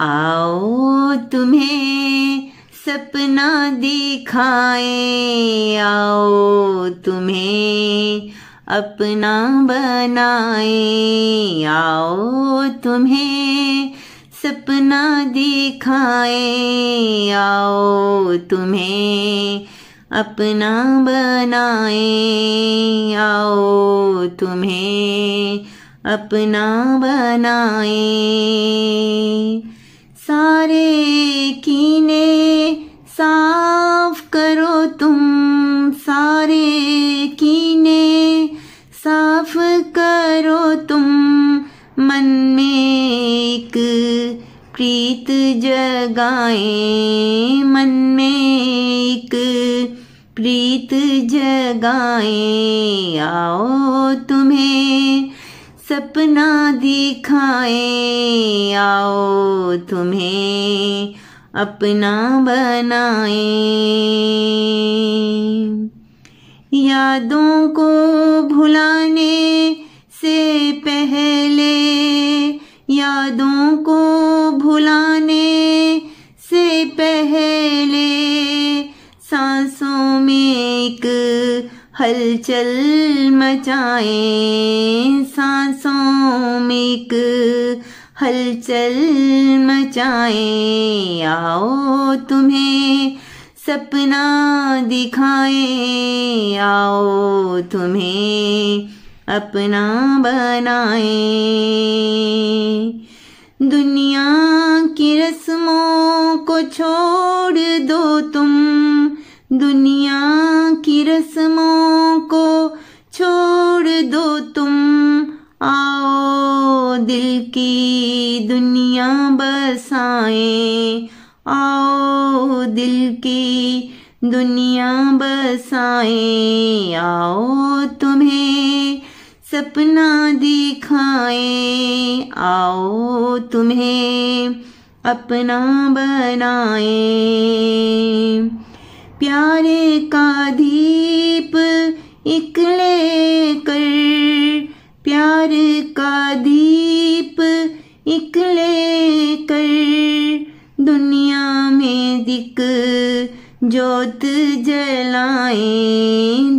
आओ तुम्हें सपना दिखाए, आओ तुम्हें अपना बनाए, आओ तुम्हें सपना दिखाए, आओ तुम्हें अपना बनाए, आओ तुम्हें अपना बनाए। सारे कीने साफ करो तुम, सारे कीने साफ करो तुम, मन में एक प्रीत जगाए, मन में एक प्रीत जगाए, आओ तुम्हें सपना दिखाए, आओ तुम्हें अपना बनाए। यादों को भुलाने से पहले, यादों को भुलाने से पहले, सांसों में एक हलचल मचाए, सांसों में एक हलचल मचाए, आओ तुम्हें सपना दिखाए, आओ तुम्हें अपना बनाए। दुनिया की रस्मों को छोड़ दो तुम, दुनिया की रस्मों को छोड़ दो तुम, आओ दिल की दुनिया बसाएं, आओ दिल की दुनिया बसाएं, आओ तुम्हें सपना दिखाए, आओ तुम्हें अपना बनाए। प्यारे का दीप एक लेकर, प्यार का दीप एक लेकर, दुनिया में दिक जोत जलाए,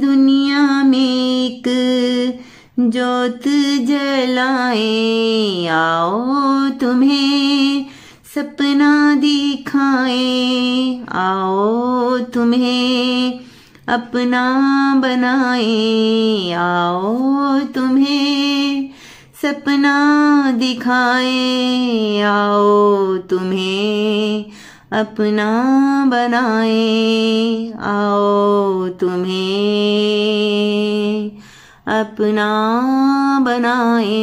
दुनिया में एक जोत जलाए, आओ तुम्हें सपना दिखाए, आओ तुम्हें अपना बनाए, आओ तुम्हें सपना दिखाए, आओ तुम्हें अपना बनाए, आओ तुम्हें अपना बनाए।